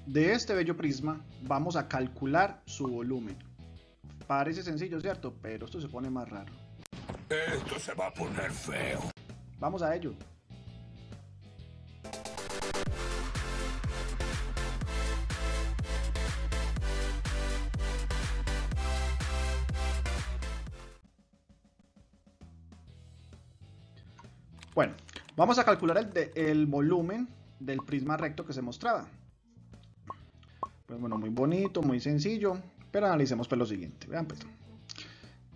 de este bello prisma vamos a calcular su volumen. Parece sencillo, ¿cierto? Pero esto se pone más raro. Esto se va a poner feo. Vamos a ello. Bueno, vamos a calcular el volumen del prisma recto que se mostraba. Pues bueno, muy bonito, muy sencillo, pero analicemos pues lo siguiente. Vean pues.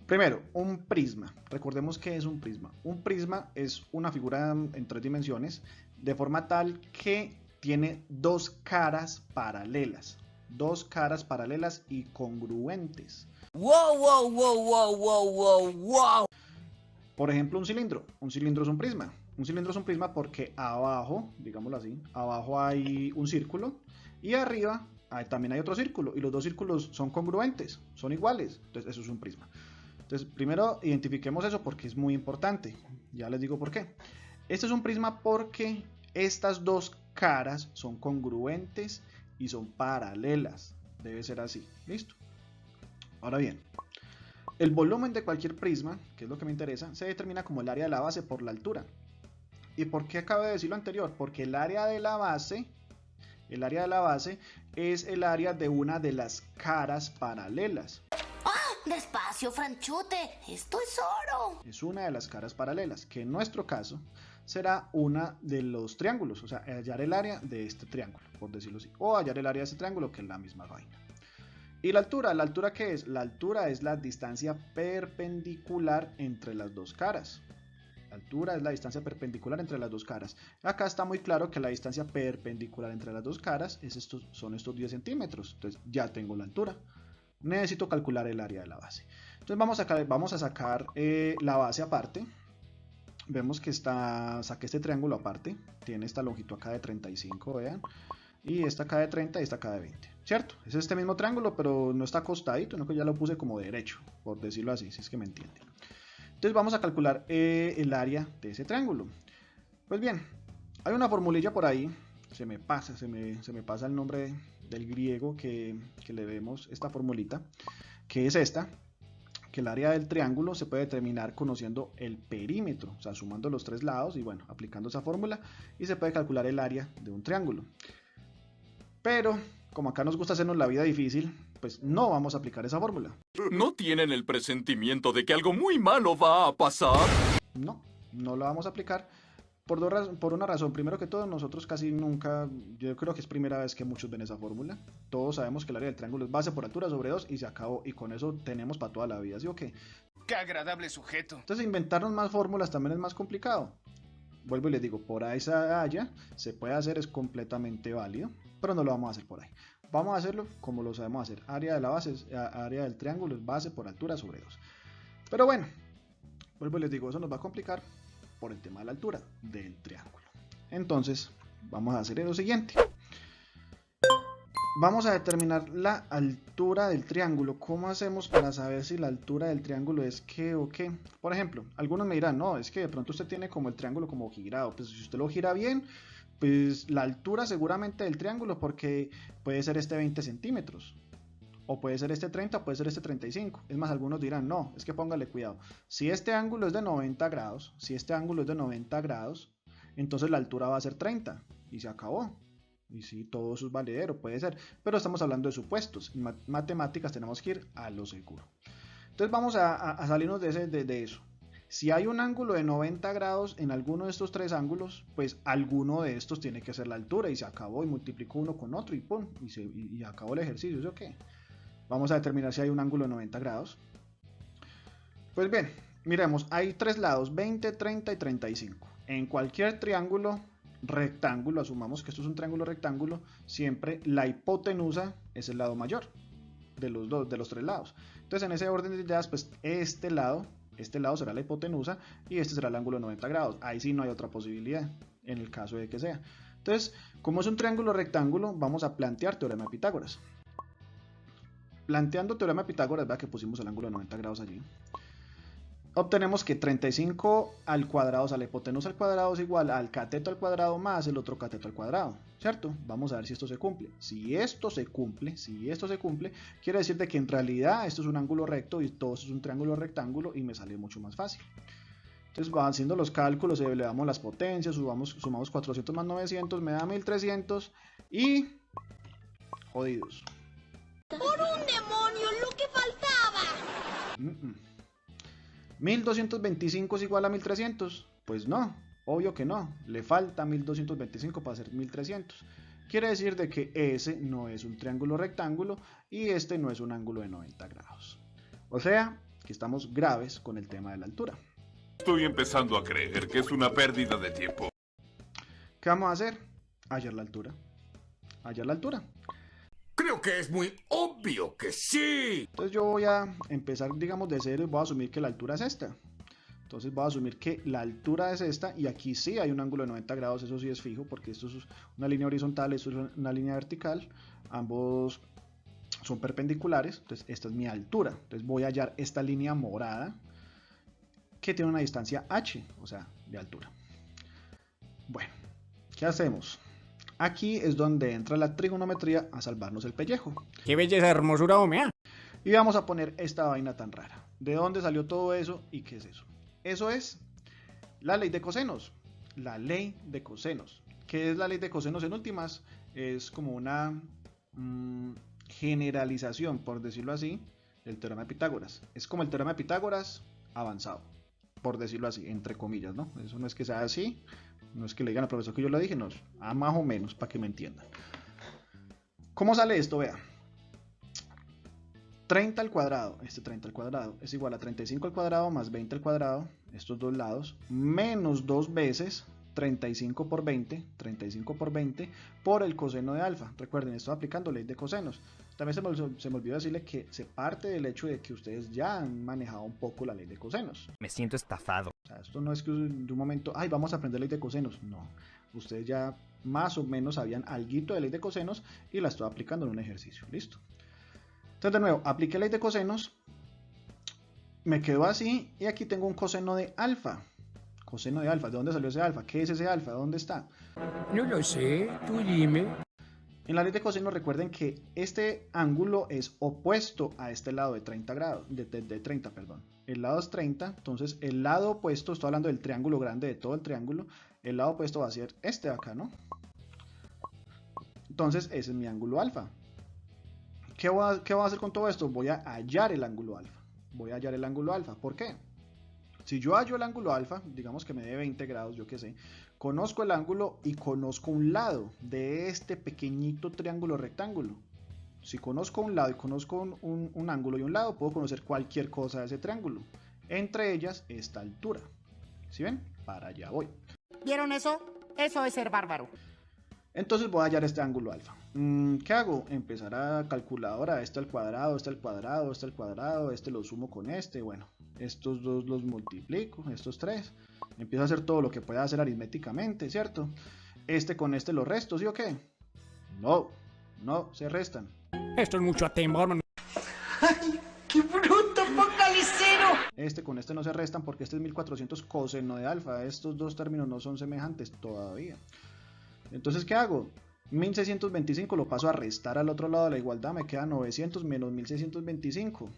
Primero, un prisma. Recordemos que es un prisma. Un prisma es una figura en 3 dimensiones de forma tal que tiene dos caras paralelas. Dos caras paralelas y congruentes. Wow, wow, wow, wow, wow, wow, wow. Por ejemplo, un cilindro. Un cilindro es un prisma. Un cilindro es un prisma porque abajo, digámoslo así, abajo hay un círculo y arriba también hay otro círculo. Y los dos círculos son congruentes, son iguales. Entonces, eso es un prisma. Entonces, primero identifiquemos eso porque es muy importante. Ya les digo por qué. Este es un prisma porque estas dos caras son congruentes y son paralelas. Debe ser así. ¿Listo? Ahora bien, el volumen de cualquier prisma, que es lo que me interesa, se determina como el área de la base por la altura. ¿Y por qué acabo de decir lo anterior? Porque el área de la base es el área de una de las caras paralelas. Despacio, Franchute, esto es oro. Es una de las caras paralelas, que en nuestro caso será una de los triángulos, o sea, hallar el área de este triángulo, por decirlo así, o hallar el área de este triángulo, que es la misma vaina. ¿Y la altura qué es? La altura es la distancia perpendicular entre las dos caras. La altura es la distancia perpendicular entre las dos caras. Acá está muy claro que la distancia perpendicular entre las dos caras son estos 10 centímetros. Entonces ya tengo la altura. Necesito calcular el área de la base. Entonces vamos a sacar la base aparte. Vemos que saqué este triángulo aparte. Tiene esta longitud acá de 35, vean. Y esta acá de 30 y esta acá de 20. ¿Cierto? Es este mismo triángulo, pero no está acostadito, sino que ya lo puse como derecho, por decirlo así, si es que me entienden. Entonces vamos a calcular el área de ese triángulo. Pues bien, hay una formulilla por ahí. Se me pasa el nombre del griego que le vemos esta formulita, que es esta, que el área del triángulo se puede determinar conociendo el perímetro, o sea, sumando los 3 lados y bueno, aplicando esa fórmula, y se puede calcular el área de un triángulo. Pero, como acá nos gusta hacernos la vida difícil, pues no vamos a aplicar esa fórmula. ¿No tienen el presentimiento de que algo muy malo va a pasar? No la vamos a aplicar. Por una razón, primero que todo, nosotros casi nunca, yo creo que es primera vez que muchos ven esa fórmula. Todos sabemos que el área del triángulo es base por altura sobre 2 y se acabó, y con eso tenemos para toda la vida, ¿sí o qué? ¡Qué agradable sujeto! Entonces inventarnos más fórmulas también es más complicado. Vuelvo y les digo, por ahí se puede hacer, es completamente válido, pero no lo vamos a hacer por ahí. Vamos a hacerlo como lo sabemos hacer. Área de la base, área del triángulo es base por altura sobre 2. Pero bueno, vuelvo y les digo, eso nos va a complicar por el tema de la altura del triángulo. Entonces, vamos a hacer lo siguiente. Vamos a determinar la altura del triángulo. ¿Cómo hacemos para saber si la altura del triángulo es qué o qué? Por ejemplo, algunos me dirán, no, es que de pronto usted tiene como el triángulo como girado. Pues si usted lo gira bien, pues la altura seguramente del triángulo, porque puede ser este 20 centímetros. O puede ser este 30, o puede ser este 35. Es más, algunos dirán, no, es que póngale cuidado. Si este ángulo es de 90 grados, entonces la altura va a ser 30. Y se acabó. Y sí, todo eso es valedero, puede ser. Pero estamos hablando de supuestos. En matemáticas tenemos que ir a lo seguro. Entonces vamos a salirnos de eso. Si hay un ángulo de 90 grados en alguno de estos 3 ángulos, pues alguno de estos tiene que ser la altura. Y se acabó, y multiplico uno con otro y pum. Y acabó el ejercicio, ¿sí o qué? Vamos a determinar si hay un ángulo de 90 grados. Pues bien, miremos, hay 3 lados, 20, 30 y 35. En cualquier triángulo rectángulo, asumamos que esto es un triángulo rectángulo, siempre la hipotenusa es el lado mayor de los 3 lados. Entonces en ese orden de ideas, pues este lado será la hipotenusa y este será el ángulo de 90 grados. Ahí sí no hay otra posibilidad, en el caso de que sea. Entonces, como es un triángulo rectángulo, vamos a plantear teorema de Pitágoras. Planteando teorema de Pitágoras, vea que pusimos el ángulo de 90 grados allí. obtenemos que 35 al cuadrado, o sea, la hipotenusa al cuadrado es igual al cateto al cuadrado más el otro cateto al cuadrado, ¿cierto? Vamos a ver si esto se cumple. Si esto se cumple, quiere decir de que en realidad esto es un ángulo recto y todo esto es un triángulo rectángulo y me sale mucho más fácil. Entonces va haciendo los cálculos, elevamos las potencias, sumamos 400 más 900, me da 1300 y... jodidos. ¡Por un demonio, lo que faltaba! 1225 es igual a 1300. Pues no, obvio que no. Le falta 1225 para hacer 1300. Quiere decir de que ese no es un triángulo rectángulo y este no es un ángulo de 90 grados. O sea, que estamos graves con el tema de la altura. Estoy empezando a creer que es una pérdida de tiempo. ¿Qué vamos a hacer? Hallar la altura. Hallar la altura. Creo que es muy obvio que sí. Entonces yo voy a empezar, digamos, de cero y voy a asumir que la altura es esta. Entonces voy a asumir que la altura es esta y aquí sí hay un ángulo de 90 grados, eso sí es fijo, porque esto es una línea horizontal, esto es una línea vertical. Ambos son perpendiculares, entonces esta es mi altura. Entonces voy a hallar esta línea morada que tiene una distancia h, o sea, de altura. Bueno, ¿qué hacemos? Aquí es donde entra la trigonometría a salvarnos el pellejo. ¡Qué belleza, hermosura, homea! Y vamos a poner esta vaina tan rara. ¿De dónde salió todo eso y qué es eso? Eso es la ley de cosenos. La ley de cosenos. ¿Qué es la ley de cosenos en últimas? Es como una generalización, por decirlo así, del teorema de Pitágoras. Es como el teorema de Pitágoras avanzado, por decirlo así, entre comillas, ¿no? Eso no es que sea así, no es que le digan al profesor que yo lo dije, no, más o menos, para que me entiendan. ¿Cómo sale esto? Vea. 30 al cuadrado, este 30 al cuadrado, es igual a 35 al cuadrado más 20 al cuadrado, estos dos lados, menos 2 veces 35 por 20 por el coseno de alfa. Recuerden, estoy aplicando ley de cosenos. También se me olvidó decirle que se parte del hecho de que ustedes ya han manejado un poco la ley de cosenos. Me siento estafado. O sea, esto no es que de un momento, ay, vamos a aprender ley de cosenos. No, ustedes ya más o menos sabían alguito de ley de cosenos y la estoy aplicando en un ejercicio. Listo. Entonces, de nuevo, apliqué ley de cosenos, me quedó así y aquí tengo un coseno de alfa. Coseno de alfa, ¿de dónde salió ese alfa? ¿Qué es ese alfa? ¿Dónde está? No lo sé, tú dime. En la ley de coseno recuerden que este ángulo es opuesto a este lado de 30 grados, de 30, perdón. El lado es 30, entonces el lado opuesto, estoy hablando del triángulo grande, de todo el triángulo, el lado opuesto va a ser este de acá, ¿no? Entonces ese es mi ángulo alfa. ¿Qué voy a hacer con todo esto? Voy a hallar el ángulo alfa. Voy a hallar el ángulo alfa. ¿Por qué? Si yo hallo el ángulo alfa, digamos que me dé 20 grados, yo qué sé, conozco el ángulo y conozco un lado de este pequeñito triángulo rectángulo. Si conozco un lado y conozco un ángulo y un lado, puedo conocer cualquier cosa de ese triángulo. Entre ellas, esta altura. ¿Sí ven? Para allá voy. ¿Vieron eso? Eso es ser bárbaro. Entonces voy a hallar este ángulo alfa. ¿Qué hago? Empezar a calculadora, este al cuadrado, este al cuadrado, este al cuadrado, este lo sumo con este, bueno, estos dos los multiplico, estos tres, empiezo a hacer todo lo que pueda hacer aritméticamente, ¿cierto? Este con este lo resto, ¿sí o qué? No, no, se restan. Esto es mucho tiempo, hermano. ¡Ay, qué bruto, focalicero! Este con este no se restan porque este es 1400 coseno de alfa, estos dos términos no son semejantes todavía. Entonces, ¿qué hago? 1625 lo paso a restar al otro lado de la igualdad, me queda 900 menos 1625.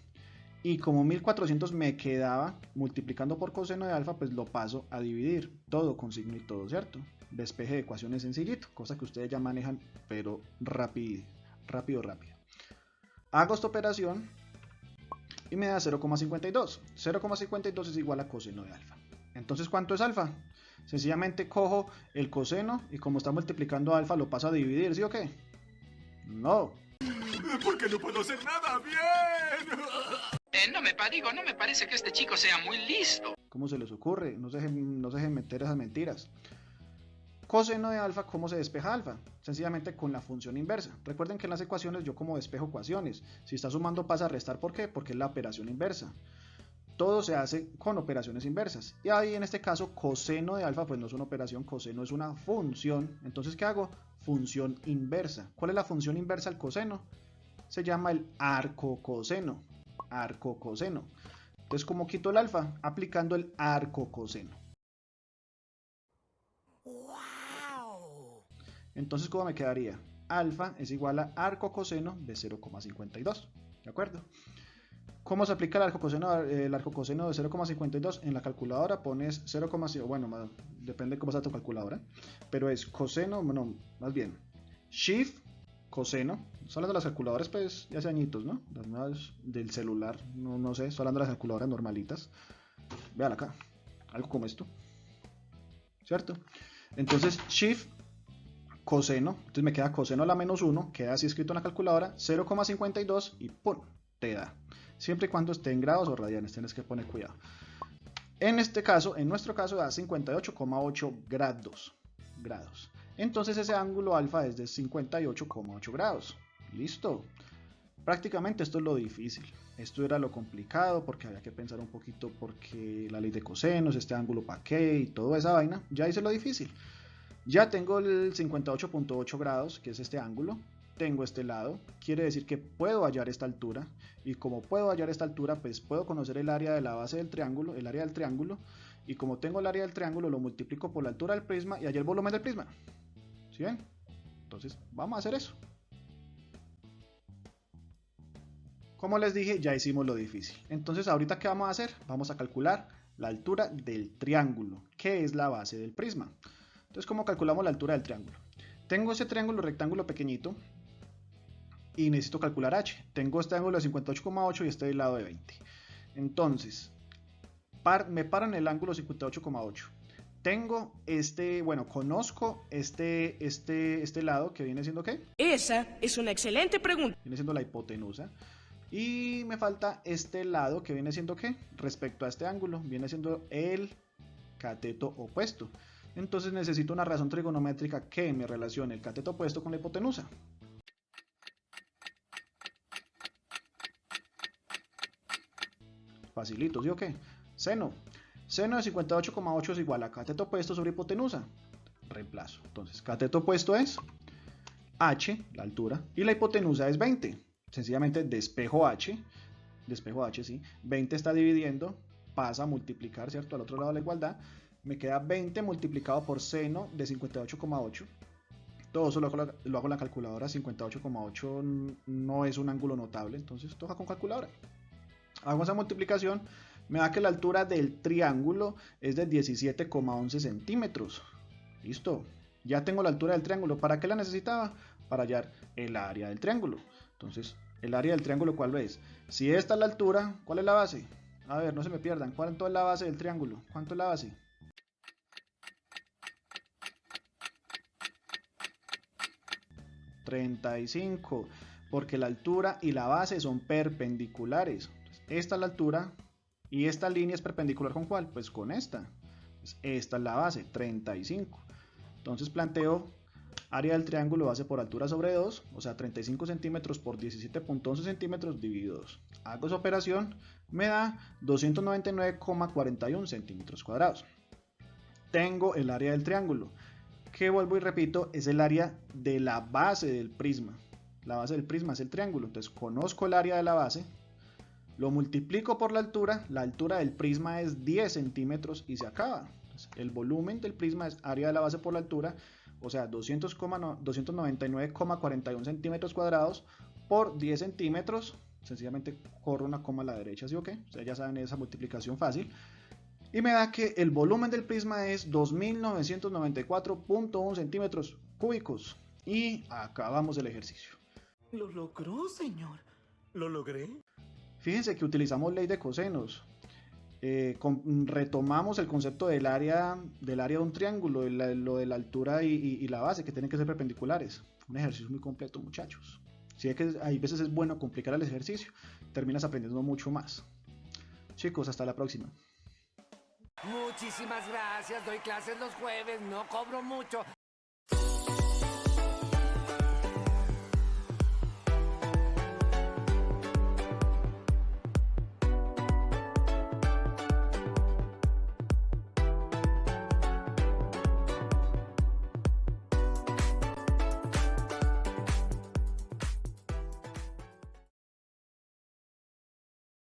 Y como 1400 me quedaba, multiplicando por coseno de alfa, pues lo paso a dividir, todo con signo y todo, ¿cierto? Despeje de ecuaciones sencillito, cosa que ustedes ya manejan, pero rápido. Hago esta operación y me da 0,52. 0,52 es igual a coseno de alfa. Entonces, ¿cuánto es alfa? Sencillamente cojo el coseno y como está multiplicando alfa lo paso a dividir, ¿sí o qué? No. ¿Por qué no puedo hacer nada bien? No me parece que este chico sea muy listo. ¿Cómo se les ocurre? No se dejen meter esas mentiras. Coseno de alfa, ¿cómo se despeja alfa? Sencillamente con la función inversa. Recuerden que en las ecuaciones yo como despejo ecuaciones. Si está sumando pasa a restar, ¿por qué? Porque es la operación inversa. Todo se hace con operaciones inversas. Y ahí en este caso coseno de alfa pues no es una operación, coseno es una función. Entonces, ¿qué hago? Función inversa. ¿Cuál es la función inversa al coseno? Se llama el arcocoseno. Arcocoseno. Entonces, ¿cómo quito el alfa? Aplicando el arco coseno. Entonces, ¿cómo me quedaría? Alfa es igual a arco coseno de 0,52. ¿De acuerdo? ¿Cómo se aplica el arco coseno de 0,52? En la calculadora pones 0,5, bueno, depende cómo sea tu calculadora, pero es coseno, bueno, más bien, shift coseno. Estoy hablando de las calculadoras, pues, ya hace añitos, ¿no? Las nuevas del celular, no sé, estoy hablando de las calculadoras normalitas. Vean acá, algo como esto, ¿cierto? Entonces, shift coseno, entonces me queda coseno a la menos 1, queda así escrito en la calculadora, 0,52 y ¡pum! Te da. Siempre y cuando esté en grados o radianes, tienes que poner cuidado. En nuestro caso da 58,8 grados. Entonces ese ángulo alfa es de 58,8 grados. Listo. Prácticamente esto es lo difícil. Esto era lo complicado porque había que pensar un poquito porque la ley de cosenos, este ángulo para qué y toda esa vaina. Ya hice lo difícil. Ya tengo el 58,8 grados, que es este ángulo. Tengo este lado, quiere decir que puedo hallar esta altura, y como puedo hallar esta altura, pues puedo conocer el área de la base del triángulo, y como tengo el área del triángulo, lo multiplico por la altura del prisma y hallar el volumen del prisma. ¿Sí ven? Entonces, vamos a hacer eso. Como les dije, ya hicimos lo difícil. Entonces, ahorita, ¿qué vamos a hacer? Vamos a calcular la altura del triángulo, que es la base del prisma. Entonces, ¿cómo calculamos la altura del triángulo? Tengo ese triángulo rectángulo pequeñito, y necesito calcular h. Tengo este ángulo de 58,8 y este del lado de 20. Entonces, me paro en el ángulo 58,8. Tengo conozco este lado que viene siendo ¿qué? Esa es una excelente pregunta. Viene siendo la hipotenusa. Y me falta este lado que viene siendo ¿qué? Respecto a este ángulo, viene siendo el cateto opuesto. Entonces necesito una razón trigonométrica que me relacione el cateto opuesto con la hipotenusa. Facilito, ¿sí o qué? Seno de 58,8 es igual a cateto opuesto sobre hipotenusa. Reemplazo. Entonces, cateto opuesto es h, la altura, y la hipotenusa es 20. Sencillamente despejo h, sí. 20 está dividiendo, pasa a multiplicar, ¿cierto? Al otro lado de la igualdad. Me queda 20 multiplicado por seno de 58,8. Todo eso lo hago en la calculadora. 58,8 no es un ángulo notable, entonces toca con calculadora. Hago esa multiplicación, me da que la altura del triángulo es de 17,11 centímetros. Listo, ya tengo la altura del triángulo. ¿Para qué la necesitaba? Para hallar el área del triángulo. Entonces, el área del triángulo, ¿cuál es? Si esta es la altura, ¿cuál es la base? A ver, no se me pierdan. ¿Cuánto es la base del triángulo? ¿Cuánto es la base? $35, porque la altura y la base son perpendiculares. Esta es la altura y esta línea es perpendicular ¿con cuál? Pues con esta. Esta es la base, 35. Entonces planteo área del triángulo base por altura sobre 2, o sea 35 centímetros por 17,11 centímetros dividido 2. Hago esa operación, me da 299,41 centímetros cuadrados. Tengo el área del triángulo, que vuelvo y repito, es el área de la base del prisma. La base del prisma es el triángulo, entonces conozco el área de la base, lo multiplico por la altura del prisma es 10 centímetros y se acaba. Entonces, el volumen del prisma es área de la base por la altura, o sea 299,41 centímetros cuadrados por 10 centímetros, sencillamente corro una coma a la derecha, ¿sí o qué? Ustedes ya saben esa multiplicación fácil. Y me da que el volumen del prisma es 2994,1 centímetros cúbicos. Y acabamos el ejercicio. Lo logró, señor. ¿Lo logré? Fíjense que utilizamos ley de cosenos. Retomamos el concepto del área de un triángulo, lo de la altura y la base, que tienen que ser perpendiculares. Un ejercicio muy completo, muchachos. Si es que hay veces es bueno complicar el ejercicio, terminas aprendiendo mucho más. Chicos, hasta la próxima. Muchísimas gracias. Doy clases los jueves, no cobro mucho.